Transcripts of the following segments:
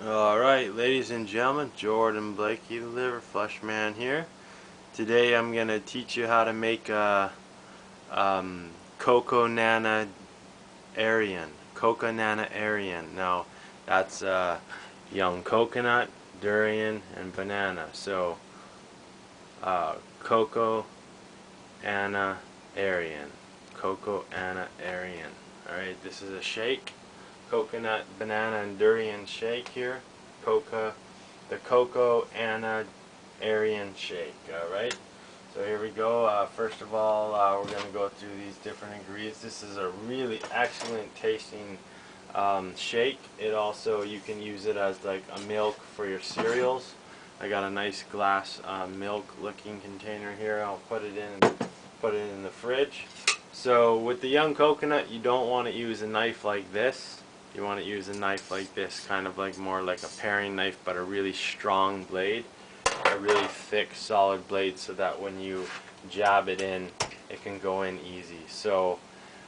Alright, ladies and gentlemen, Jordan Blaikie, the Liver Flush Man here. Today I'm going to teach you how to make a Coco-Nana-Arian. Coco-Nana-Arian. Now, that's young coconut, durian, and banana. So, Coco-Nana-Arian. Coco-Nana-Arian. Alright, this is a shake. Coconut, banana, and durian shake here. The Coco-Nana-Arian shake. Alright, so here we go. First of all, we're going to go through these different ingredients. This is a really excellent tasting shake. It also, you can use it as like a milk for your cereals. I got a nice glass milk looking container here. I'll put it in the fridge. So with the young coconut, you don't want to use a knife like this. You want to use a knife like this, kind of like more like a paring knife, but a really strong blade, a really thick, solid blade, so that when you jab it in, it can go in easy. So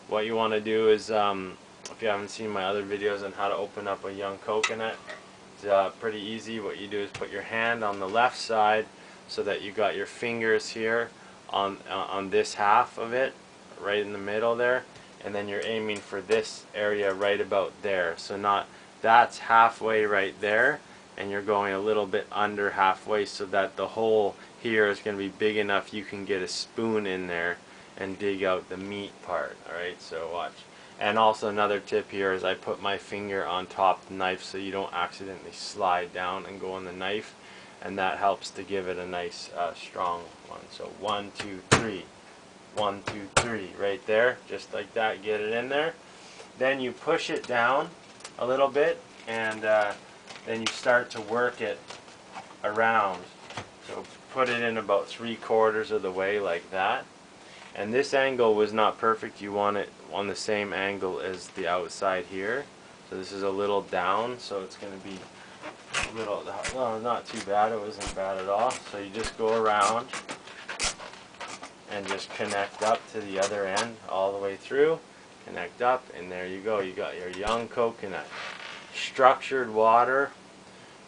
what you want to do is, if you haven't seen my other videos on how to open up a young coconut, it's pretty easy. What you do is put your hand on the left side so that you got your fingers here on this half of it, right in the middle there, and then you're aiming for this area right about there. So that's halfway right there, and you're going a little bit under halfway, so that the hole here is going to be big enough you can get a spoon in there and dig out the meat part. Alright, so watch. And also another tip here is I put my finger on top of the knife so you don't accidentally slide down and go on the knife, and that helps to give it a nice strong one. So 1, 2, 3. 1, 2, 3, right there, just like that. Get it in there. Then you push it down a little bit, and then you start to work it around. So put it in about 3/4 of the way, like that. And this angle was not perfect. You want it on the same angle as the outside here. So this is a little down, so it's going to be a little, well, not too bad. It wasn't bad at all. So you just go around and just connect up to the other end all the way through. Connect up, and there you go. You got your young coconut. Structured water,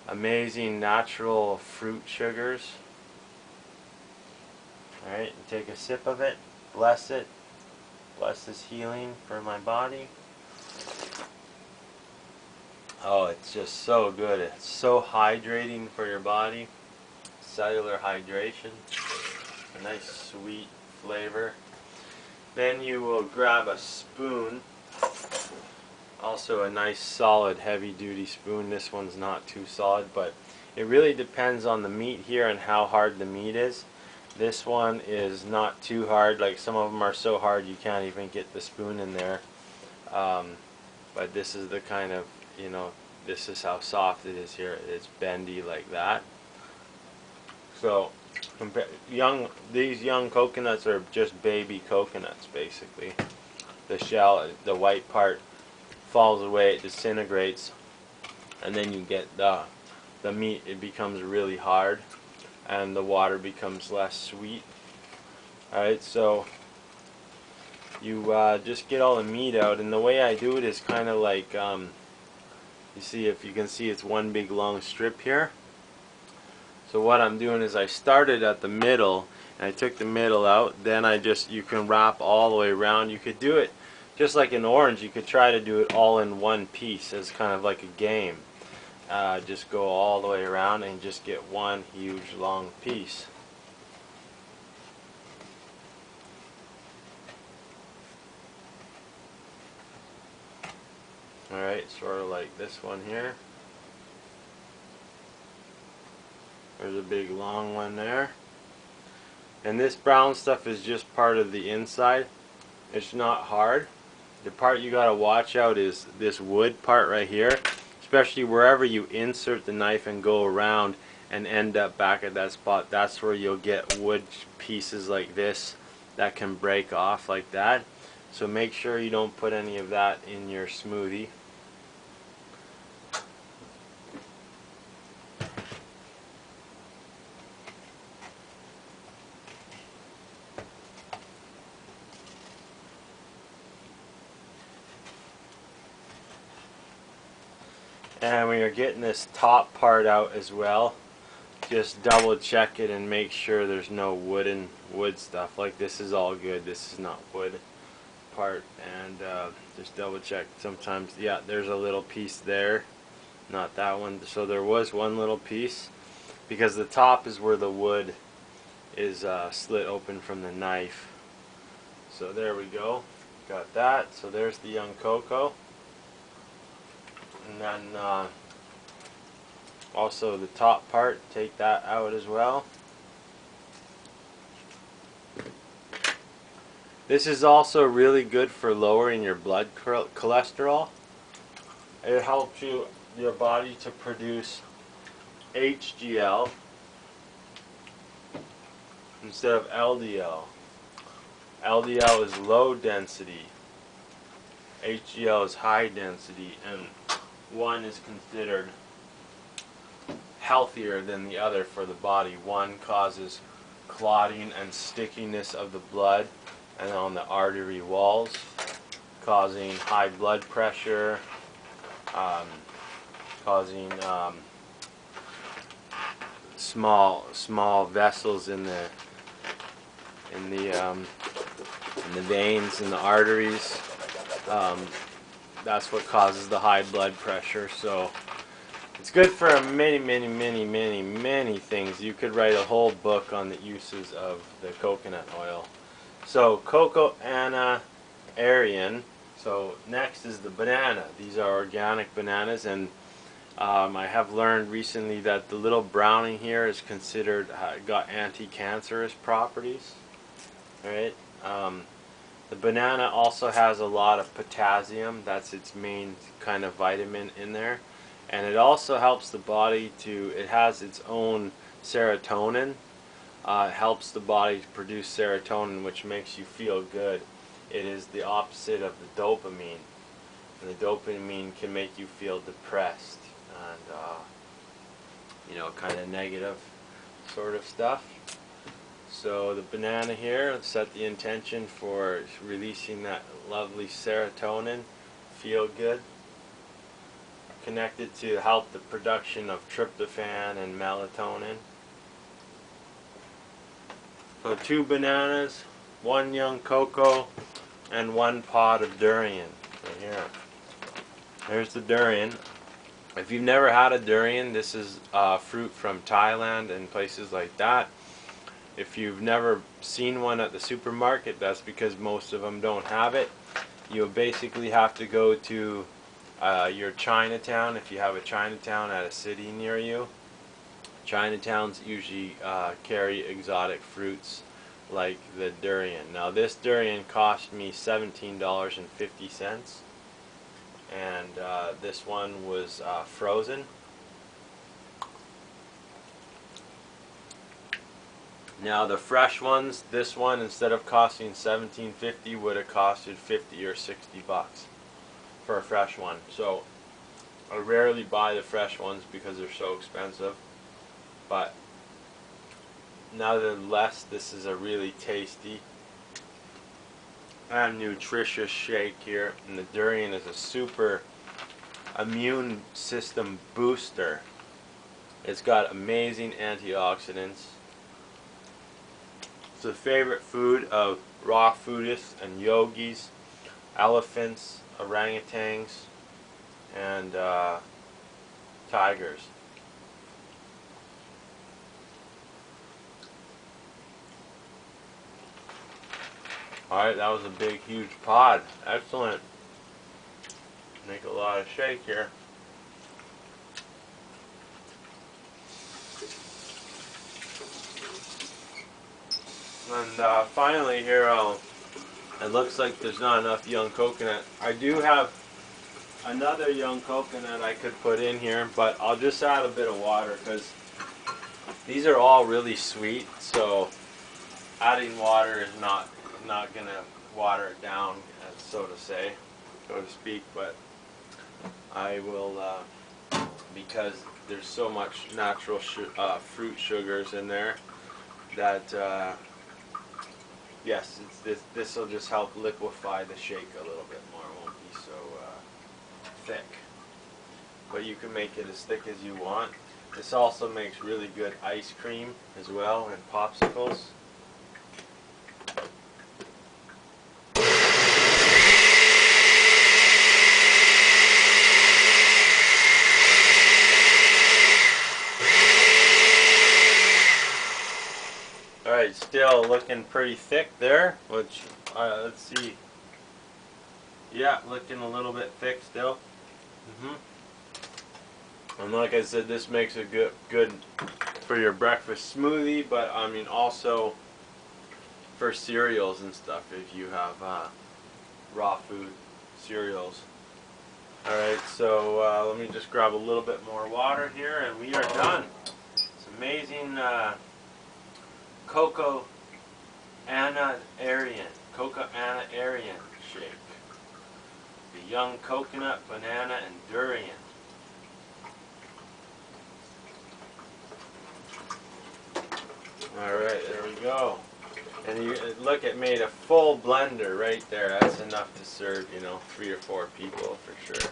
amazing natural fruit sugars. Alright, take a sip of it, bless it. Bless this healing for my body. Oh, it's just so good. It's so hydrating for your body. Cellular hydration. A nice sweet flavor. Then you will grab a spoon, also a nice solid heavy duty spoon. This one's not too solid, but it really depends on the meat here and how hard the meat is. This one is not too hard. Like, some of them are so hard you can't even get the spoon in there, but this is the kind of, you know, this is how soft it is here. It's bendy like that. So these young coconuts are just baby coconuts, basically. The shell, the white part, falls away, it disintegrates, and then you get the meat. It becomes really hard, and the water becomes less sweet. Alright, so you just get all the meat out, and the way I do it is kind of like, you see, if you can see, it's one big long strip here. So what I'm doing is I started at the middle, and I took the middle out. Then you can wrap all the way around. You could do it just like an orange. You could try to do it all in one piece as kind of like a game. Just go all the way around and just get one huge long piece. Alright, sort of like this one here. There's a big long one there. And this brown stuff is just part of the inside. It's not hard. The part you gotta watch out is this wood part right here. Especially wherever you insert the knife and go around and end up back at that spot. That's where you'll get wood pieces like this that can break off like that. So make sure you don't put any of that in your smoothie. And when you're getting this top part out as well, just double check it and make sure there's no wood stuff. Like this is all good, this is not wood part, and just double check. Sometimes, yeah, there's a little piece there, not that one. So there was one little piece, because the top is where the wood is slit open from the knife. So there we go, got that. So there's the young cocoa. And then also the top part, take that out as well. This is also really good for lowering your blood cholesterol. It helps your body to produce HDL instead of LDL. LDL is low density, HDL is high density, and one is considered healthier than the other for the body. One causes clotting and stickiness of the blood and on the artery walls, causing high blood pressure, causing small vessels in the veins and the arteries. That's what causes the high blood pressure. So it's good for many things. You could write a whole book on the uses of the coconut oil. So Coco-Nana-Arian. So next is the banana. These are organic bananas, and I have learned recently that the little browning here is considered got anti-cancerous properties. All right. The banana also has a lot of potassium. That's its main kind of vitamin in there. And it also helps the body to, it has its own serotonin. It helps the body to produce serotonin, which makes you feel good. It is the opposite of the dopamine. And the dopamine can make you feel depressed and, you know, kind of negative sort of stuff. So the banana here, set the intention for releasing that lovely serotonin, feel good. Connected to help the production of tryptophan and melatonin. So 2 bananas, 1 young cocoa, and 1 pod of durian. So here, there's the durian. If you've never had a durian, this is fruit from Thailand and places like that. If you've never seen one at the supermarket, that's because most of them don't have it. You basically have to go to your Chinatown, if you have a Chinatown at a city near you. Chinatowns usually carry exotic fruits like the durian. Now this durian cost me $17.50, and this one was frozen. Now the fresh ones, this one instead of costing $17.50 would have costed 50 or 60 bucks for a fresh one. So I rarely buy the fresh ones because they're so expensive, but nevertheless, this is a really tasty and nutritious shake here, and the durian is a super immune system booster. It's got amazing antioxidants. It's a favorite food of raw foodists and yogis, elephants, orangutans, and tigers. Alright, that was a big, huge pod. Excellent. Make a lot of shake here. And finally here, it looks like there's not enough young coconut. I do have another young coconut I could put in here, but I'll just add a bit of water because these are all really sweet, so adding water is not going to water it down, so to speak, but I will, because there's so much natural fruit sugars in there that yes, this will just help liquefy the shake a little bit more. It won't be so thick. but you can make it as thick as you want. This also makes really good ice cream as well, and popsicles. Alright, still looking pretty thick there, which, let's see. Yeah, looking a little bit thick still. And like I said, this makes it good for your breakfast smoothie, but I mean also for cereals and stuff if you have raw food cereals. Alright, so let me just grab a little bit more water here and we are done. It's amazing Coco-Nana-Arian shake. The young coconut, banana, and durian. Alright, there we go. And you look, it made a full blender right there. That's enough to serve, you know, 3 or 4 people for sure.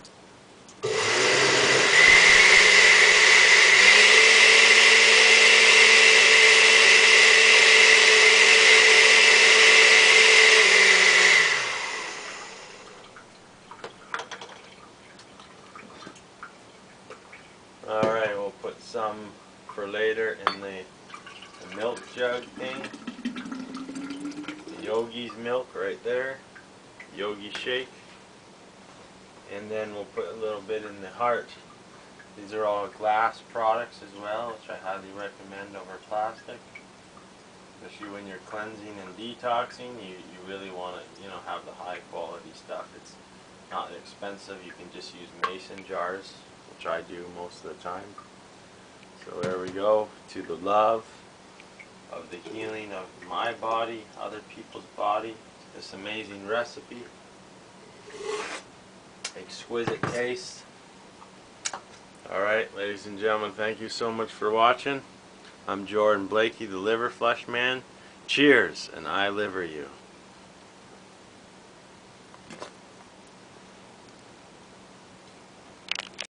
Alright, we'll put some for later in the milk jug thing. The Yogi's milk right there. Yogi shake. And then we'll put a little bit in the heart. These are all glass products as well, which I highly recommend over plastic. Especially when you're cleansing and detoxing, you really want to, you know, have the high quality stuff. It's not expensive. You can just use mason jars, which I do most of the time. So there we go, to the love of the healing of my body, other people's body. This amazing recipe. Exquisite taste. Alright, ladies and gentlemen, thank you so much for watching. I'm Jordan Blaikie, the Liver Flush Man. Cheers, and I liver you.